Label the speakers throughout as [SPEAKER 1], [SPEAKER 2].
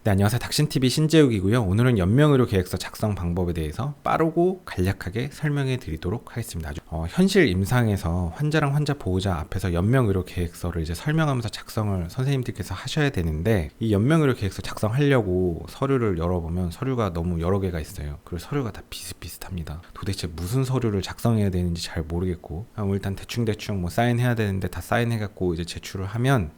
[SPEAKER 1] 네, 안녕하세요. 닥신TV 신재욱이고요. 오늘은 연명의료계획서 작성 방법에 대해서 빠르고 간략하게 설명해 드리도록 하겠습니다. 현실 임상에서 환자랑 환자 보호자 앞에서 연명의료계획서를 이제 설명하면서 작성을 선생님들께서 하셔야 되는데, 이 연명의료계획서 작성하려고 서류를 열어보면 서류가 너무 여러 개가 있어요. 그리고 서류가 다 비슷비슷합니다. 도대체 무슨 서류를 작성해야 되는지 잘 모르겠고, 일단 대충 뭐 사인해야 되는데 다 사인해갖고 이제 제출을 하면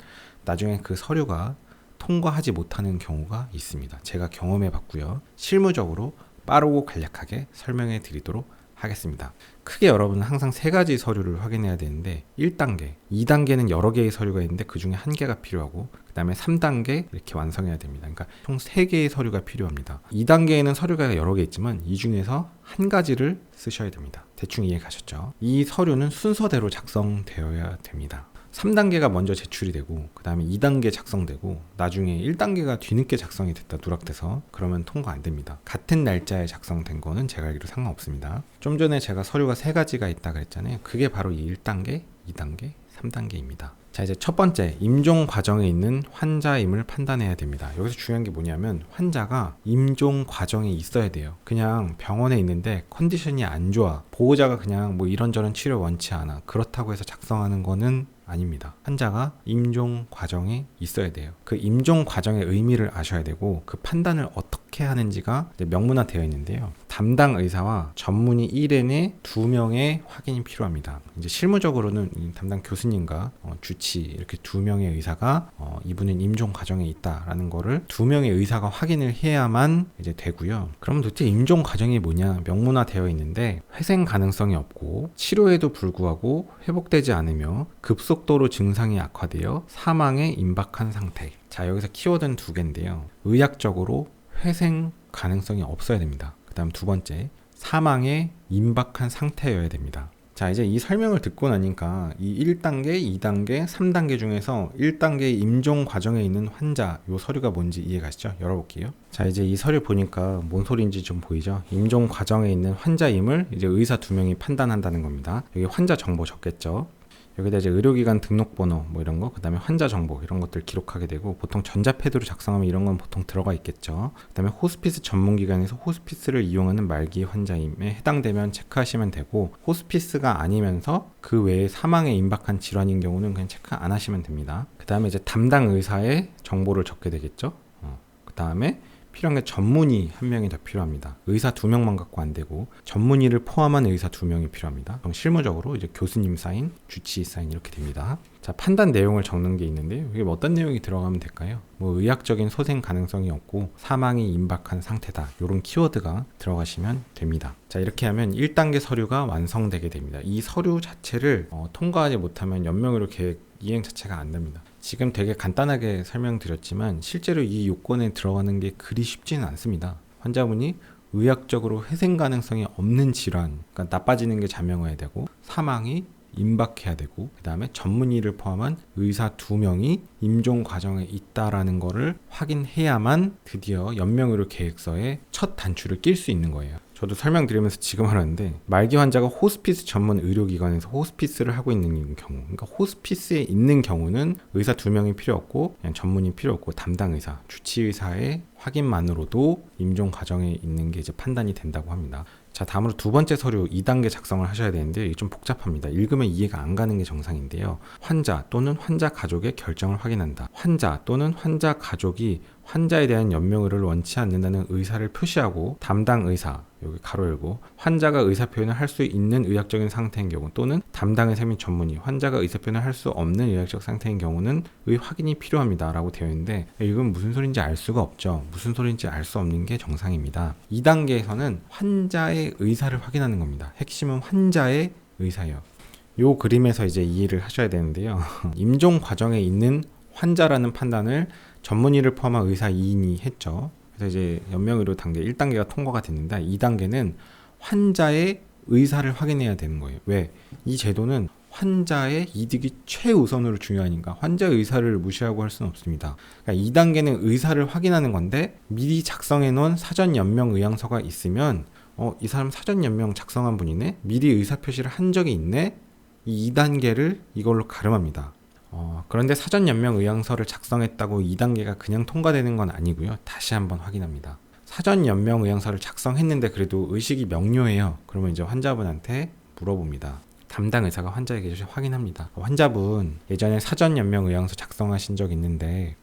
[SPEAKER 1] 나중에 그 서류가 통과하지 못하는 경우가 있습니다. 제가 경험해 봤고요. 실무적으로 빠르고 간략하게 설명해 드리도록 하겠습니다. 크게 여러분은 항상 세 가지 서류를 확인해야 되는데, 1단계, 2단계는 여러 개의 서류가 있는데 그 중에 한 개가 필요하고, 그 다음에 3단계 이렇게 완성해야 됩니다. 그러니까 총 3개의 서류가 필요합니다. 2단계에는 서류가 여러 개 있지만 이 중에서 한 가지를 쓰셔야 됩니다. 대충 이해 가셨죠? 이 서류는 순서대로 작성되어야 됩니다. 3단계가 먼저 제출이 되고, 그 다음에 2단계 작성되고, 나중에 1단계가 뒤늦게 작성이 됐다 누락돼서 그러면 통과 안 됩니다. 같은 날짜에 작성된 거는 제가 알기로 상관없습니다. 좀 전에 제가 서류가 3가지가 있다 그랬잖아요. 그게 바로 이 1단계, 2단계, 3단계입니다. 자, 이제 첫 번째, 임종 과정에 있는 환자임을 판단해야 됩니다. 여기서 중요한 게 뭐냐면, 환자가 임종 과정에 있어야 돼요. 그냥 병원에 있는데 컨디션이 안 좋아, 보호자가 그냥 뭐 이런저런 치료 원치 않아, 그렇다고 해서 작성하는 거는 아닙니다. 환자가 임종 과정에 있어야 돼요. 그 임종 과정의 의미를 아셔야 되고, 그 판단을 어떻게 하는지가 명문화 되어 있는데요. 담당 의사와 전문의 1인의 2명의 확인이 필요합니다. 이제 실무적으로는 이 담당 교수님과 주치 이렇게 2명의 의사가 이분은 임종 과정에 있다라는 거를 2명의 의사가 확인을 해야만 이제 되고요. 그럼 도대체 임종 과정이 뭐냐? 명문화 되어 있는데, 회생 가능성이 없고 치료에도 불구하고 회복되지 않으며 급속도로 증상이 악화되어 사망에 임박한 상태. 자, 여기서 키워드는 2개인데요. 의학적으로 회생 가능성이 없어야 됩니다. 그 다음 두 번째, 사망에 임박한 상태여야 됩니다. 자, 이제 이 설명을 듣고 나니까 이 1단계, 2단계, 3단계 중에서 1단계 임종 과정에 있는 환자, 요 서류가 뭔지 이해 가시죠? 열어볼게요. 자, 이제 이 서류 보니까 뭔 소리인지 좀 보이죠? 임종 과정에 있는 환자임을 이제 의사 2명이 판단한다는 겁니다. 여기 환자 정보 적겠죠? 여기다 이제 의료기관 등록번호 뭐 이런 거, 그 다음에 환자 정보 이런 것들 기록하게 되고, 보통 전자패드로 작성하면 이런 건 보통 들어가 있겠죠. 그 다음에 호스피스 전문기관에서 호스피스를 이용하는 말기 환자임에 해당되면 체크하시면 되고, 호스피스가 아니면서 그 외에 사망에 임박한 질환인 경우는 그냥 체크 안 하시면 됩니다. 그 다음에 이제 담당 의사의 정보를 적게 되겠죠. 그 다음에 필요한 게 전문의 1명이 더 필요합니다. 의사 2명만 갖고 안 되고 전문의를 포함한 의사 2명이 필요합니다. 그럼 실무적으로 이제 교수님 사인, 주치의 사인 이렇게 됩니다. 자, 판단 내용을 적는 게 있는데요. 이게 뭐 어떤 내용이 들어가면 될까요? 뭐 의학적인 소생 가능성이 없고 사망이 임박한 상태다, 이런 키워드가 들어가시면 됩니다. 자, 이렇게 하면 1단계 서류가 완성되게 됩니다. 이 서류 자체를 통과하지 못하면 연명의료 계획 이행 자체가 안 됩니다. 지금 되게 간단하게 설명드렸지만 실제로 이 요건에 들어가는 게 그리 쉽지는 않습니다. 환자분이 의학적으로 회생 가능성이 없는 질환, 그러니까 나빠지는 게 자명해야 되고 사망이 임박해야 되고, 그 다음에 전문의를 포함한 의사 2명이 임종 과정에 있다라는 거를 확인해야만 드디어 연명의료 계획서에 첫 단추를 낄 수 있는 거예요. 저도 설명드리면서 지금 하는데, 말기 환자가 호스피스 전문 의료기관에서 호스피스를 하고 있는 경우, 그러니까 호스피스에 있는 경우는 의사 2명이 필요 없고 그냥 전문의 필요 없고 담당 의사, 주치의사의 확인만으로도 임종 과정에 있는 게 이제 판단이 된다고 합니다. 자, 다음으로 두 번째 서류 2단계 작성을 하셔야 되는데, 이게 좀 복잡합니다. 읽으면 이해가 안 가는 게 정상인데요. 환자 또는 환자 가족의 결정을 확인한다. 환자 또는 환자 가족이 환자에 대한 연명의료를 원치 않는다는 의사를 표시하고, 담당 의사, 여기 가로 열고, 환자가 의사표현을 할 수 있는 의학적인 상태인 경우, 또는 담당 의사 및 전문의, 환자가 의사표현을 할 수 없는 의학적 상태인 경우는 의 확인이 필요합니다 라고 되어 있는데, 이건 무슨 소리인지 알 수가 없죠. 무슨 소리인지 알 수 없는 게 정상입니다. 2단계에서는 환자의 의사를 확인하는 겁니다. 핵심은 환자의 의사예요. 요 그림에서 이제 이해를 하셔야 되는데요. 임종 과정에 있는 환자라는 판단을 전문의를 포함한 의사 2인이 했죠. 그래서 이제 연명의료 단계 1단계가 통과가 됐는데, 2단계는 환자의 의사를 확인해야 되는 거예요. 왜? 이 제도는 환자의 이득이 최우선으로 중요하니까 환자의 의사를 무시하고 할 수는 없습니다. 그러니까 2단계는 의사를 확인하는 건데, 미리 작성해 놓은 사전 연명 의향서가 있으면 이 사람 사전 연명 작성한 분이네? 미리 의사 표시를 한 적이 있네? 이 2단계를 이걸로 가름합니다. 그런데 사전 연명 의향서를 작성했다고 2단계가 그냥 통과되는 건 아니고요. 다시 한번 확인합니다. 사전 연명 의향서를 작성했는데 그래도 의식이 명료해요. 그러면 이제 환자분한테 물어봅니다. 담당 의사가 환자에게 확인합니다. 환자분 예전에 사전 연명 의향서 작성하신 적 있는데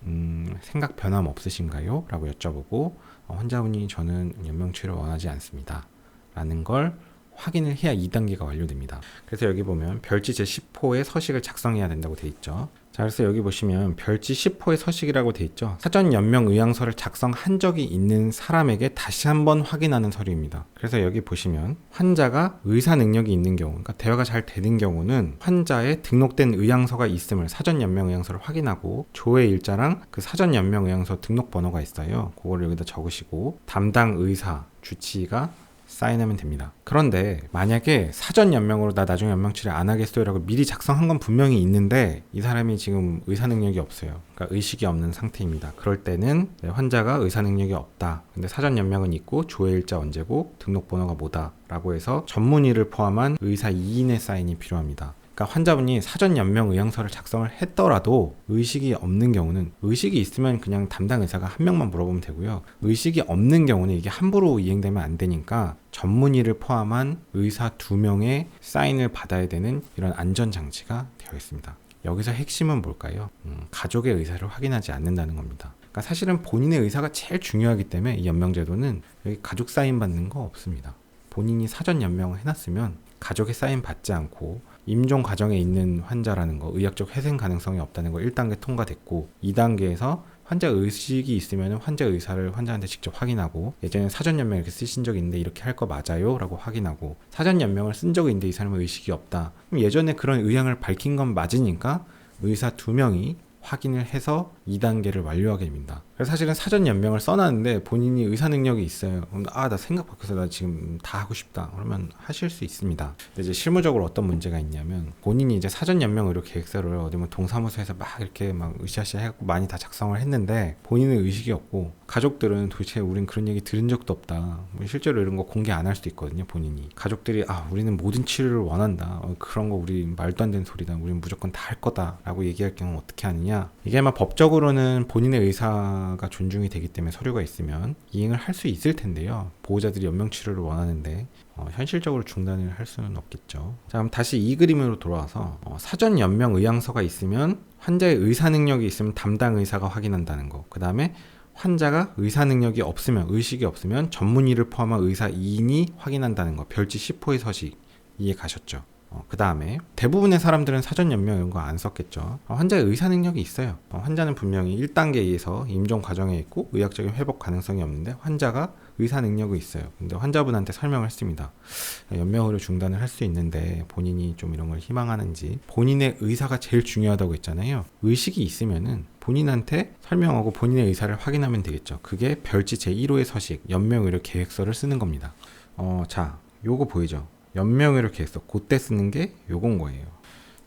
[SPEAKER 1] 생각 변함 없으신가요? 라고 여쭤보고 환자분이 저는 연명 치료를 원하지 않습니다. 라는 걸 확인을 해야 2단계가 완료됩니다. 그래서 여기 보면 별지 제10호의 서식을 작성해야 된다고 돼 있죠. 자, 그래서 여기 보시면 별지 10호의 서식이라고 돼 있죠. 사전 연명 의향서를 작성한 적이 있는 사람에게 다시 한번 확인하는 서류입니다. 그래서 여기 보시면 환자가 의사 능력이 있는 경우, 그러니까 대화가 잘 되는 경우는 환자의 등록된 의향서가 있음을 사전 연명 의향서를 확인하고 조회 일자랑 그 사전 연명 의향서 등록 번호가 있어요. 그거를 여기다 적으시고 담당 의사 주치의가 사인하면 됩니다. 그런데 만약에 사전 연명으로 나 나중에 연명 치료 안 하겠어요 라고 미리 작성한 건 분명히 있는데 이 사람이 지금 의사 능력이 없어요. 그러니까 의식이 없는 상태입니다. 그럴 때는 환자가 의사 능력이 없다. 근데 사전 연명은 있고 조회일자 언제고 등록번호가 뭐다 라고 해서 전문의를 포함한 의사 2인의 사인이 필요합니다. 그러니까 환자분이 사전 연명 의향서를 작성을 했더라도 의식이 없는 경우는, 의식이 있으면 그냥 담당 의사가 한 명만 물어보면 되고요. 의식이 없는 경우는 이게 함부로 이행되면 안 되니까 전문의를 포함한 의사 2명의 사인을 받아야 되는 이런 안전장치가 되어 있습니다. 여기서 핵심은 뭘까요? 가족의 의사를 확인하지 않는다는 겁니다. 그러니까 사실은 본인의 의사가 제일 중요하기 때문에 이 연명제도는 여기 가족 사인 받는 거 없습니다. 본인이 사전 연명을 해놨으면 가족의 사인 받지 않고 임종 과정에 있는 환자라는 거, 의학적 회생 가능성이 없다는 거 1단계 통과됐고 2단계에서 환자 의식이 있으면 환자 의사를 환자한테 직접 확인하고 예전에 사전 연명 이렇게 쓰신 적이 있는데 이렇게 할 거 맞아요? 라고 확인하고 사전 연명을 쓴 적이 있는데 이 사람은 의식이 없다. 그럼 예전에 그런 의향을 밝힌 건 맞으니까 의사 2명이 확인을 해서 2단계를 완료하게 됩니다. 그래서 사실은 사전 연명을 써놨는데 본인이 의사 능력이 있어요. 나 생각 바뀌어서 나 지금 다 하고 싶다. 그러면 하실 수 있습니다. 근데 이제 실무적으로 어떤 문제가 있냐면 본인이 이제 사전 연명 의료 계획서를 어디 뭐 동사무소에서 막 이렇게 막 으쌰으쌰 해갖고 많이 다 작성을 했는데 본인은 의식이 없고 가족들은 도대체 우린 그런 얘기 들은 적도 없다. 뭐 실제로 이런 거 공개 안 할 수도 있거든요. 본인이. 가족들이 우리는 모든 치료를 원한다. 그런 거 우리 말도 안 되는 소리다. 우리는 무조건 다 할 거다. 라고 얘기할 경우 어떻게 하느냐. 이게 아마 법적으로는 본인의 의사가 존중이 되기 때문에 서류가 있으면 이행을 할 수 있을 텐데요. 보호자들이 연명치료를 원하는데 현실적으로 중단을 할 수는 없겠죠. 자, 그럼 다시 이 그림으로 돌아와서 사전 연명 의향서가 있으면 환자의 의사 능력이 있으면 담당 의사가 확인한다는 거. 그 다음에 환자가 의사 능력이 없으면, 의식이 없으면 전문의를 포함한 의사 2인이 확인한다는 거. 별지 10호의 서식 이해 가셨죠? 그 다음에 대부분의 사람들은 사전 연명 이런 거 안 썼겠죠. 환자의 의사 능력이 있어요. 환자는 분명히 1단계에서 임종 과정에 있고 의학적인 회복 가능성이 없는데 환자가 의사 능력이 있어요. 근데 환자분한테 설명을 했습니다. 연명으로 중단을 할 수 있는데 본인이 좀 이런 걸 희망하는지. 본인의 의사가 제일 중요하다고 했잖아요. 의식이 있으면은 본인한테 설명하고 본인의 의사를 확인하면 되겠죠. 그게 별지 제1호의 서식, 연명의료 계획서를 쓰는 겁니다. 자, 요거 보이죠? 연명의료 계획서, 그때 쓰는 게 요건 거예요.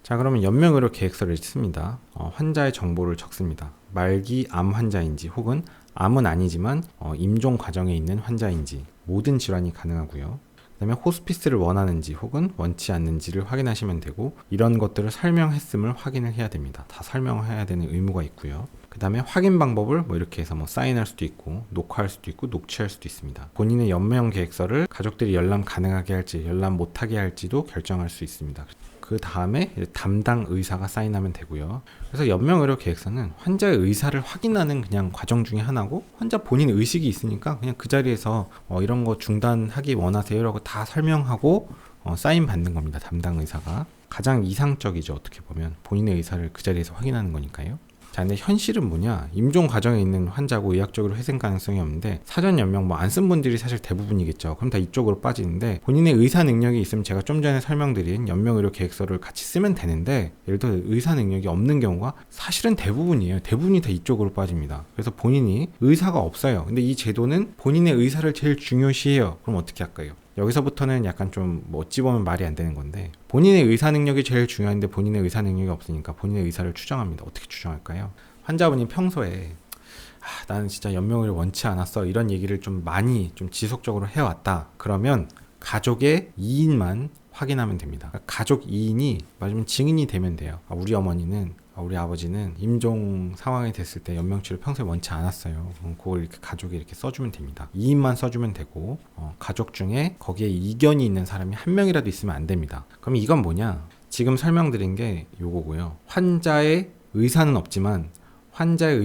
[SPEAKER 1] 자, 그러면 연명의료 계획서를 씁니다. 환자의 정보를 적습니다. 말기 암 환자인지 혹은 암은 아니지만 임종 과정에 있는 환자인지 모든 질환이 가능하고요. 그 다음에 호스피스를 원하는지 혹은 원치 않는지를 확인하시면 되고 이런 것들을 설명했음을 확인을 해야 됩니다. 다 설명해야 되는 의무가 있고요. 그 다음에 확인 방법을 이렇게 해서 사인할 수도 있고 녹화할 수도 있고 녹취할 수도 있습니다. 본인의 연명 계획서를 가족들이 열람 가능하게 할지 열람 못하게 할지도 결정할 수 있습니다. 그 다음에 담당 의사가 사인하면 되고요. 그래서 연명의료 계획서는 환자의 의사를 확인하는 그냥 과정 중에 하나고 환자 본인 의식이 있으니까 그냥 그 자리에서 이런 거 중단하기 원하세요 라고 다 설명하고 사인 받는 겁니다. 담당 의사가. 가장 이상적이죠. 어떻게 보면 본인의 의사를 그 자리에서 확인하는 거니까요. 자, 근데 현실은 뭐냐? 임종 과정에 있는 환자고 의학적으로 회생 가능성이 없는데 사전 연명 안 쓴 분들이 사실 대부분이겠죠. 그럼 다 이쪽으로 빠지는데 본인의 의사 능력이 있으면 제가 좀 전에 설명드린 연명의료 계획서를 같이 쓰면 되는데 예를 들어 의사 능력이 없는 경우가 사실은 대부분이에요. 대부분이 다 이쪽으로 빠집니다. 그래서 본인이 의사가 없어요. 근데 이 제도는 본인의 의사를 제일 중요시해요. 그럼 어떻게 할까요? 여기서부터는 약간 좀 어찌 보면 말이 안 되는 건데 본인의 의사 능력이 제일 중요한데 본인의 의사 능력이 없으니까 본인의 의사를 추정합니다. 어떻게 추정할까요? 환자분이 평소에 나는 진짜 연명을 원치 않았어 이런 얘기를 좀 많이 좀 지속적으로 해왔다. 그러면 가족의 2인만 확인하면 됩니다. 그러니까 가족 2인이 맞으면 증인이 되면 돼요. 우리 어머니는 우리 아버지는 임종 상황이 됐을 때 연명치를 평소에 원치 않았어요. 그걸 이렇게 가족이 이렇게 써주면 됩니다. 이인만 써주면 되고 가족 중에 거기에 이견이 있는 사람이 한 명이라도 있으면 안 됩니다. 그럼 이건 뭐냐? 지금 설명드린 게 요거고요. 환자의 의사는 없지만 환자의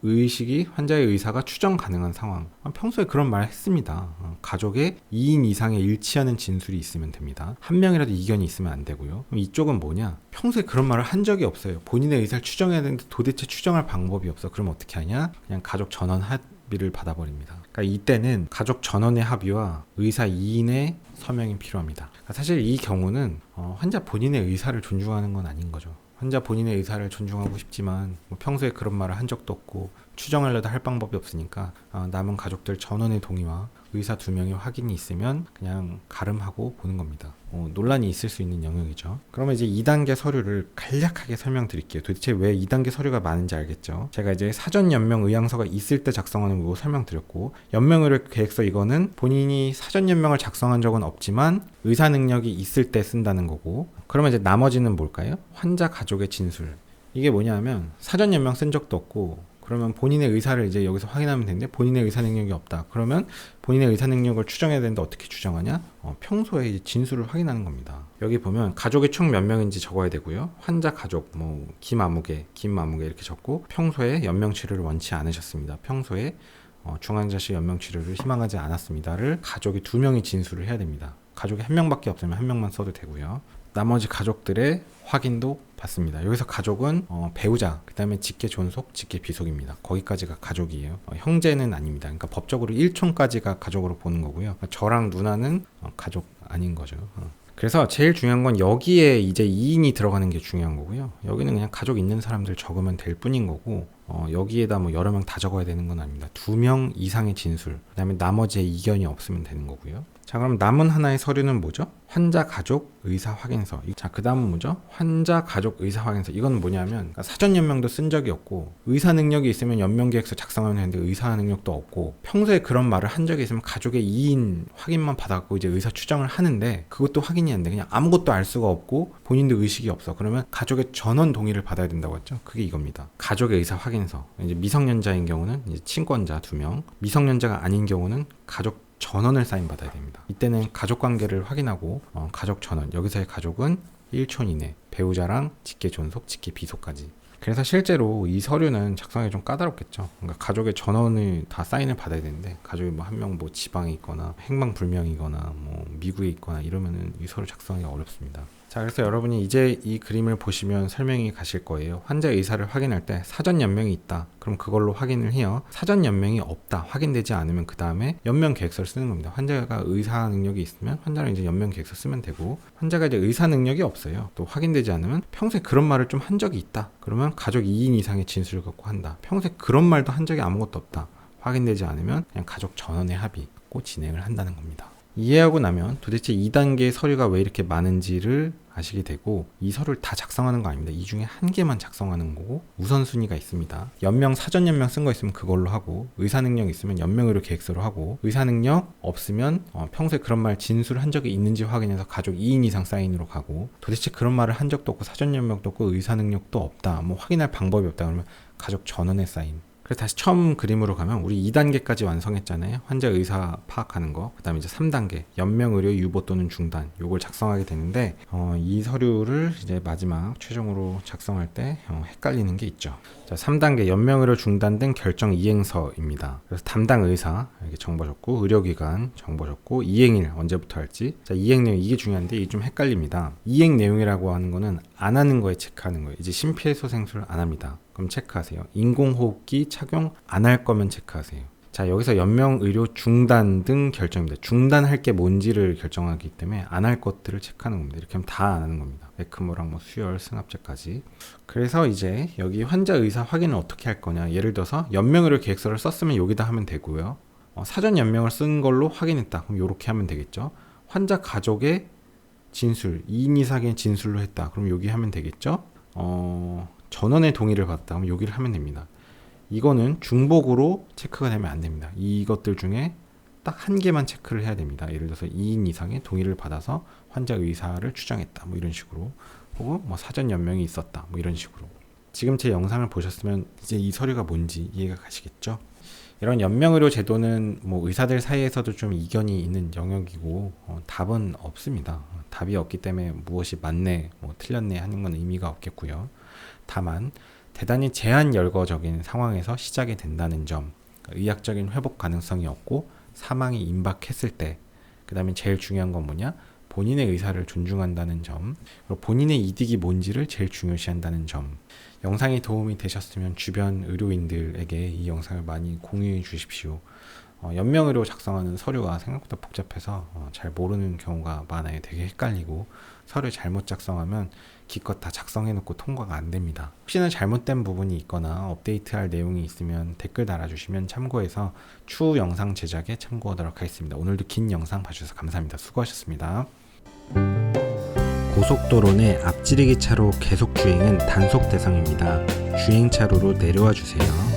[SPEAKER 1] 의식이 환자의 의사가 추정 가능한 상황. 평소에 그런 말 했습니다. 가족의 2인 이상의 일치하는 진술이 있으면 됩니다. 한 명이라도 이견이 있으면 안 되고요. 그럼 이쪽은 뭐냐? 평소에 그런 말을 한 적이 없어요. 본인의 의사를 추정해야 되는데 도대체 추정할 방법이 없어. 그럼 어떻게 하냐? 그냥 가족 전원 합의를 받아버립니다. 그러니까 이때는 가족 전원의 합의와 의사 2인의 서명이 필요합니다. 그러니까 사실 이 경우는 환자 본인의 의사를 존중하는 건 아닌 거죠. 환자 본인의 의사를 존중하고 싶지만 평소에 그런 말을 한 적도 없고 추정하려도 할 방법이 없으니까 남은 가족들 전원의 동의와 의사 2명의 확인이 있으면 그냥 가름하고 보는 겁니다. 논란이 있을 수 있는 영역이죠. 그러면 이제 2단계 서류를 간략하게 설명드릴게요. 도대체 왜 2단계 서류가 많은지 알겠죠? 제가 이제 사전 연명 의향서가 있을 때 작성하는 거 설명드렸고, 연명의료 계획서 이거는 본인이 사전 연명을 작성한 적은 없지만 의사 능력이 있을 때 쓴다는 거고, 그러면 이제 나머지는 뭘까요? 환자 가족의 진술. 이게 뭐냐면 사전 연명 쓴 적도 없고, 그러면 본인의 의사를 이제 여기서 확인하면 되는데 본인의 의사 능력이 없다. 그러면 본인의 의사 능력을 추정해야 되는데 어떻게 추정하냐? 평소에 이제 진술을 확인하는 겁니다. 여기 보면 가족이 총 몇 명인지 적어야 되고요. 환자 가족, 김아무개 이렇게 적고, 평소에 연명 치료를 원치 않으셨습니다. 평소에 중환자실 연명 치료를 희망하지 않았습니다를 가족이 2명이 진술을 해야 됩니다. 가족이 1명밖에 없으면 1명만 써도 되고요. 나머지 가족들의 확인도 받습니다. 여기서 가족은 배우자, 그 다음에 직계 존속, 직계 비속입니다. 거기까지가 가족이에요. 형제는 아닙니다. 그러니까 법적으로 1촌까지가 가족으로 보는 거고요. 저랑 누나는 가족 아닌 거죠. 그래서 제일 중요한 건 여기에 이제 2인이 들어가는 게 중요한 거고요. 여기는 그냥 가족 있는 사람들 적으면 될 뿐인 거고, 여기에다 여러 명 다 적어야 되는 건 아닙니다. 2명 이상의 진술, 그 다음에 나머지의 이견이 없으면 되는 거고요. 자, 그럼 남은 하나의 서류는 뭐죠? 환자 가족 의사 확인서. 자, 그 다음은 뭐죠? 환자 가족 의사 확인서. 이건 뭐냐면 그러니까 사전 연명도 쓴 적이 없고, 의사 능력이 있으면 연명 계획서 작성하면 되는데 의사 능력도 없고, 평소에 그런 말을 한 적이 있으면 가족의 2인 확인만 받았고 이제 의사 추정을 하는데 그것도 확인이 안 돼. 그냥 아무것도 알 수가 없고 본인도 의식이 없어. 그러면 가족의 전원 동의를 받아야 된다고 했죠. 그게 이겁니다. 가족의 의사 확인서. 이제 미성년자인 경우는 이제 친권자 2명, 미성년자가 아닌 경우는 가족 전원을 사인받아야 됩니다. 이때는 가족관계를 확인하고 가족 전원, 여기서의 가족은 1촌 이내, 배우자랑 직계 존속, 직계 비속까지. 그래서 실제로 이 서류는 작성이 좀 까다롭겠죠. 그러니까 가족의 전원을 다 사인을 받아야 되는데 가족이 한 명 지방에 있거나 행방불명이거나 미국에 있거나 이러면은 이 서류 작성이 어렵습니다. 자, 그래서 여러분이 이제 이 그림을 보시면 설명이 가실 거예요. 환자의 의사를 확인할 때 사전 연명이 있다. 그럼 그걸로 확인을 해요. 사전 연명이 없다. 확인되지 않으면 그 다음에 연명 계획서를 쓰는 겁니다. 환자가 의사 능력이 있으면 환자는 이제 연명 계획서 쓰면 되고, 환자가 이제 의사 능력이 없어요. 또 확인되지 않으면 평소에 그런 말을 좀 한 적이 있다. 그러면 가족 2인 이상의 진술을 갖고 한다. 평소에 그런 말도 한 적이 아무것도 없다. 확인되지 않으면 그냥 가족 전원의 합의 꼭 진행을 한다는 겁니다. 이해하고 나면 도대체 2단계의 서류가 왜 이렇게 많은지를 아시게 되고, 이 서류를 다 작성하는 거 아닙니다. 이 중에 한 개만 작성하는 거고 우선순위가 있습니다. 연명, 사전 연명 쓴 거 있으면 그걸로 하고, 의사 능력 있으면 연명의료 계획서로 하고, 의사 능력 없으면 평소에 그런 말 진술한 적이 있는지 확인해서 가족 2인 이상 사인으로 가고, 도대체 그런 말을 한 적도 없고 사전 연명도 없고 의사 능력도 없다, 확인할 방법이 없다 그러면 가족 전원의 사인. 그래서 다시 처음 그림으로 가면 우리 2단계까지 완성했잖아요. 환자 의사 파악하는 거. 그 다음에 이제 3단계 연명의료 유보 또는 중단, 요걸 작성하게 되는데 이 서류를 이제 마지막 최종으로 작성할 때 헷갈리는 게 있죠. 자, 3단계 연명의료 중단 등 결정 이행서입니다. 그래서 담당 의사 이렇게 정보 적고, 의료기관 정보 적고, 이행일 언제부터 할지. 자, 이행 내용 이게 중요한데 이게 좀 헷갈립니다. 이행 내용이라고 하는 거는 안 하는 거에 체크하는 거예요. 이제 심폐소생술 안 합니다. 그럼 체크하세요. 인공호흡기 착용 안 할 거면 체크하세요. 자, 여기서 연명의료 중단 등 결정입니다. 중단할 게 뭔지를 결정하기 때문에 안 할 것들을 체크하는 겁니다. 이렇게 하면 다 안 하는 겁니다. 에크모랑 수혈, 승합제까지. 그래서 이제 여기 환자 의사 확인을 어떻게 할 거냐. 예를 들어서 연명의료 계획서를 썼으면 여기다 하면 되고요. 사전 연명을 쓴 걸로 확인했다. 그럼 이렇게 하면 되겠죠. 환자 가족의 진술, 2인 이상의 진술로 했다. 그럼 여기 하면 되겠죠. 전원의 동의를 받았다. 그럼 여기를 하면 됩니다. 이거는 중복으로 체크가 되면 안 됩니다. 이것들 중에 딱 한 개만 체크를 해야 됩니다. 예를 들어서 2인 이상의 동의를 받아서 환자 의사를 추정했다. 이런 식으로. 혹은 사전 연명이 있었다. 이런 식으로. 지금 제 영상을 보셨으면 이제 이 서류가 뭔지 이해가 가시겠죠? 이런 연명의료 제도는 뭐 의사들 사이에서도 좀 이견이 있는 영역이고 답은 없습니다. 답이 없기 때문에 무엇이 맞네, 뭐 틀렸네 하는 건 의미가 없겠고요. 다만 대단히 제한열거적인 상황에서 시작이 된다는 점, 의학적인 회복 가능성이 없고 사망이 임박했을 때, 그 다음에 제일 중요한 건 뭐냐? 본인의 의사를 존중한다는 점, 그리고 본인의 이득이 뭔지를 제일 중요시한다는 점. 영상이 도움이 되셨으면 주변 의료인들에게 이 영상을 많이 공유해 주십시오. 연명의료 작성하는 서류가 생각보다 복잡해서 잘 모르는 경우가 많아요. 되게 헷갈리고 서류 잘못 작성하면 기껏 다 작성해놓고 통과가 안 됩니다. 혹시나 잘못된 부분이 있거나 업데이트할 내용이 있으면 댓글 달아주시면 참고해서 추후 영상 제작에 참고하도록 하겠습니다. 오늘도 긴 영상 봐주셔서 감사합니다. 수고하셨습니다. 고속도로 내 앞지르기 차로 계속 주행은 단속 대상입니다. 주행차로로 내려와 주세요.